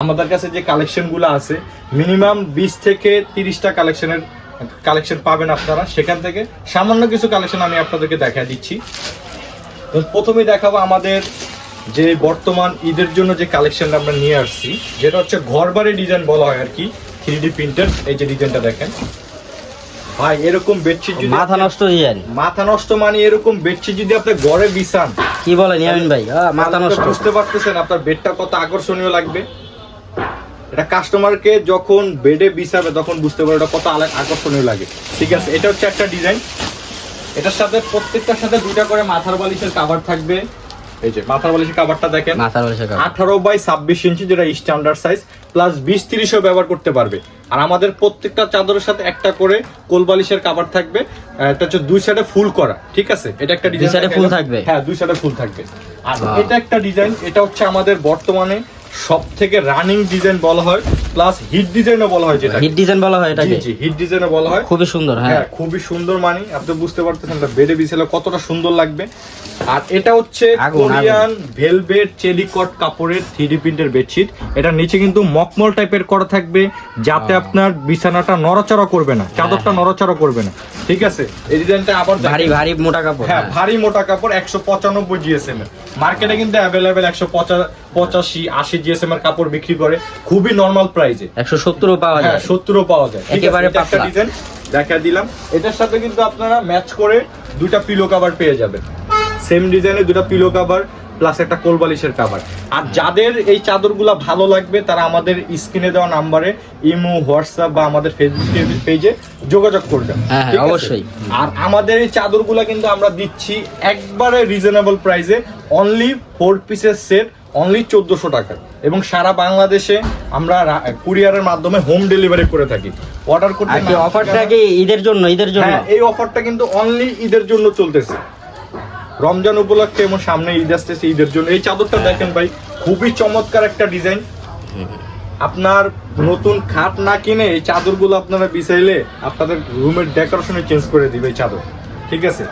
আমাদের কাছে যে কালেকশনগুলো আছে মিনিমাম 20 থেকে 30টা কালেকশন পাবেন আপনারা। সেখান থেকে সামান্য কিছু কালেকশন আমি আপনাদেরকে দেখায় দিচ্ছি। তো প্রথমেই দেখাবো আমাদের যে বর্তমান ঈদের জন্য যে কালেকশনটা আমরা নিয়ে আসছি, যেটা হচ্ছে ঘরবাড়ি ডিজাইন বলা হয় আর কি, 3D প্রিন্টেড। এই যে ডিজাইনটা দেখেন ভাই, এরকম বেডশিট যদি মাথা নষ্ট ডিজাইন, মাথা নষ্ট মানে এরকম বেডশিট যদি আপনি ঘরে বিছান, কি বলেন ইয়ামিন ভাই, মাথা নষ্ট। বুঝতে পারতেছেন আপনার বেডটা কত আকর্ষণীয় লাগবে। এটা কাস্টমারকে যখন বেডে বিছাবে তখন বুঝতে পারবে এটা কত আকর্ষণীয় লাগে। ঠিক আছে, এটা হচ্ছে একটা ডিজাইন। এটার সাথে প্রত্যেকটার সাথে 2টা করে মাথার বালিশের কভার থাকবে। এই যে মাথার বালিশের কভারটা দেখেন, মাথার বালিশের কভার 18 বাই 26 ইঞ্চি, যেটা স্ট্যান্ডার্ড সাইজ, প্লাস 20-30ও ব্যবহার করতে পারবে। আর আমাদের প্রত্যেকটা চাদরের সাথে একটা করে কোল বালিশের কভার থাকবে। এটা হচ্ছে 2 সাইডে ফুল করা। ঠিক আছে, এটা একটা ডিজাইন, 2 সাইডে ফুল থাকবে। হ্যাঁ, 2 সাইডে ফুল থাকবে। আর এটা একটা ডিজাইন, এটা হচ্ছে আমাদের বর্তমানে সব থেকে রানিং ডিজাইন বলা হয়, প্লাস হিট ডিজাইনও বলা হয়। যেটা হিট ডিজাইন বলা হয়, এটাকে জি হিট ডিজাইনও বলা হয়। খুবই সুন্দর। হ্যাঁ, খুবই সুন্দর, মানে আপনি বুঝতে পারতেছেন এটা বেডে বিছালে কতটা সুন্দর লাগবে। আর এটা হচ্ছে কোরিয়ান ভেলভেট চেলিকট কাপড়ের 3D প্রিন্টের বেডশিট। এটা নিচে কিন্তু মকমল টাইপের করা থাকবে, যাতে আপনার বিছানাটা নড়াচড়া করবে না, চাদরটা নড়াচড়া করবে না। ঠিক আছে, এই ডিজাইনটা আবার ভারী মোটা কাপড়। হ্যাঁ, ভারী মোটা কাপড়, 195 জিএসএম এর। মার্কেটে কিন্তু অ্যাভেলেবেল 185-80 জিএসএম এর কাপড় বিক্রি করে খুবই নরমাল প্রাইসে। 170ও পাওয়া যায়। 70ও পাওয়া যায়। একেবারে পাতলা ডিজাইন দেখা দিলাম। এটার সাথে কিন্তু আপনারা ম্যাচ করে 2টা পিলো কভার পেয়ে যাবেন। সেম ডিজাইনে 2টা পিলো কভার প্লাস একটা কোল বালিশের কভার। আর যাদের এই চাদরগুলো ভালো লাগবে তারা আমাদের স্ক্রিনে দেওয়া নাম্বারে ইমো, হোয়াটসঅ্যাপ বা আমাদের ফেসবুক পেজে যোগাযোগ করবেন। হ্যাঁ, অবশ্যই। আর আমাদের এই চাদরগুলো কিন্তু আমরা দিচ্ছি একবারে রিজনেবল প্রাইসে, অনলি 4 পিসের সেট, অনলি 1400 টাকা। এবং সারা বাংলাদেশে আমরা কুরিয়ারের মাধ্যমে হোম ডেলিভারি করে থাকি। অর্ডার করতে অফারটা কি ঈদের জন্য? এই অফারটা কিন্তু অনলি ঈদের জন্য চলতেছে, রমজান উপলক্ষে এবং সামনে ঈদ আসতেছে, ঈদের জন্য। এই চাদরটা দেখেন ভাই, খুবই চমৎকার একটা ডিজাইন। আপনার নতুন খাট না কিনে এই চাদরগুলো আপনারা বিছাইলে আপনাদের রুমের ডেকোরেশনে চেঞ্জ করে দিবে এই চাদর। ঠিক আছে,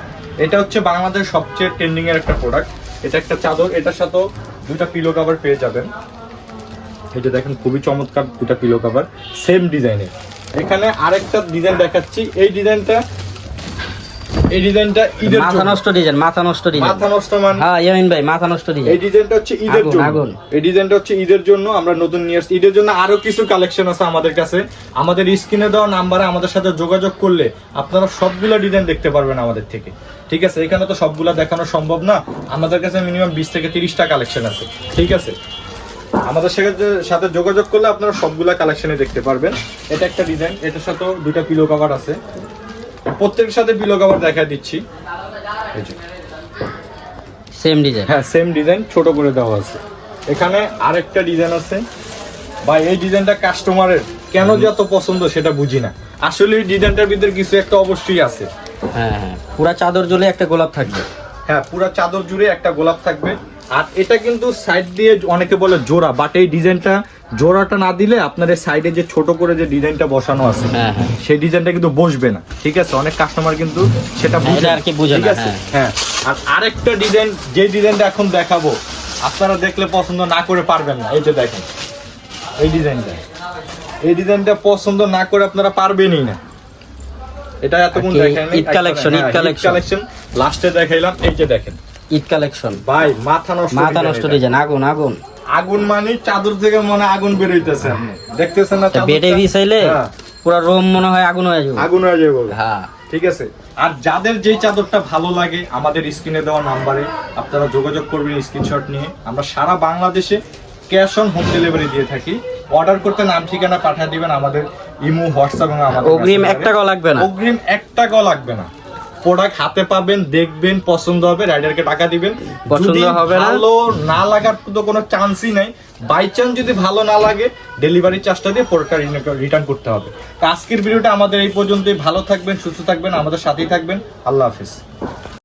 এটা হচ্ছে বাংলাদেশের সবচেয়ে ট্রেন্ডিং এর একটা প্রোডাক্ট। এটা একটা চাদর, এটার সাথে 2টা পিলো কভার পেয়ে যাবেন। এটা দেখেন খুবই চমৎকার 2টা পিলো কভার সেম ডিজাইনের। এখানে আরেকটা ডিজাইন দেখাচ্ছি। এই ডিজাইনটা ঈদের মাথা নষ্ট ডিজাইন, মাথা নষ্ট মানে হ্যাঁ ইয়ামিন ভাই, মাথা নষ্ট ডিজাইন। এই ডিজাইনটা হচ্ছে ঈদের জন্য। এই ডিজাইনটা হচ্ছে ঈদের জন্য আমরা নতুন নিয়ে আসছি। ঈদের জন্য আরো কিছু কালেকশন আছে আমাদের কাছে। আমাদের স্ক্রিনে দেওয়া নাম্বারে আমাদের সাথে যোগাযোগ করলে আপনারা সবগুলা ডিজাইন দেখতে পারবেন আমাদের থেকে। ঠিক আছে, এখানে তো সবগুলা দেখানো সম্ভব না, আমাদের কাছে মিনিমাম 20 থেকে 30টা কালেকশন আছে। ঠিক আছে, আমাদের সাথে যোগাযোগ করলে আপনারা সবগুলা কালেকশনে দেখতে পারবেন। এটা একটা ডিজাইন, এটার সাথেও 2টা পিলো কভার আছে। প্রত্যেকের সাথে পিলো কভার দেখা দিচ্ছি। সেম ডিজাইন, হ্যাঁ সেম ডিজাইন, ছোট করে দেওয়া আছে। এখানে আরেকটা ডিজাইন আছে ভাই, এই ডিজাইনটা কাস্টমারের কেন যে এত পছন্দ সেটা বুঝি না। আসলে এই ডিজাইনটার ভিতরে কিছু একটা অবশ্যই আছে। হ্যাঁ, পুরা চাদর জুড়ে একটা গোলাপ থাকবে। হ্যাঁ, পুরা চাদর জুড়ে একটা গোলাপ থাকবে। আর এটা কিন্তু সাইড দিয়ে অনেকে বলে জোড়া, বাট এই ডিজাইনটা জোড়াটা না দিলে আপনার এই সাইডে যে ছোট করে যে ডিজাইনটা বসানো আছে সেই ডিজাইনটা কিন্তু বসবে না। ঠিক আছে, অনেক কাস্টমার কিন্তু সেটা বুঝে আর কি, বুঝে না। হ্যাঁ, আর আরেকটা ডিজাইন, যে ডিজাইনটা এখন দেখাবো আপনারা দেখলে পছন্দ না করে পারবেন না। এই যে দেখেন এই ডিজাইনটা পছন্দ না করে আপনারা পারবেনই না। এটা এতক্ষণ দেখাইনি, ঈদ কালেকশন লাস্টে দেখাইলাম। এই যে দেখেন ঈদ কালেকশন ভাই, মাথা নষ্ট ডিজাইন, আগুন মানে চাদর থেকে মনে আগুন বের হইতেছে। আপনি দেখতেছেন না, বেডে বিছাইলে পুরো রুম মনে হয় আগুন হয়ে যাবে। হ্যাঁ, ঠিক আছে। আর যাদের যেই চাদরটা ভালো লাগে আমাদের স্ক্রিনে দেওয়া নাম্বারে আপনারা যোগাযোগ করবেন স্ক্রিনশট নিয়ে। আমরা সারা বাংলাদেশে ক্যাশ অন হোম ডেলিভারি দিয়ে থাকি। অর্ডার করতে নাম ঠিকানা পাঠিয়ে দিবেন আমাদের ইমো, হোয়াটসঅ্যাপ এবং আমাদের অগ্রিম 1 টাকাও লাগবে না। অগ্রিম 1 টাকাও লাগবে না। প্রোডাক্ট হাতে পাবেন, দেখবেন, পছন্দ হবে, রাইডারকে টাকা দিবেন। পছন্দ হবে না, ভালো না লাগার তো কোনো চান্সই নাই। বাই চান্স যদি ভালো না লাগে ডেলিভারি চার্জটা দিয়ে প্রোডাক্টটা রিটার্ন করতে হবে। আজকের ভিডিওটা আমাদের এই পর্যন্তই। ভালো থাকবেন, সুস্থ থাকবেন, আমাদের সাথেই থাকবেন। আল্লাহ হাফেজ।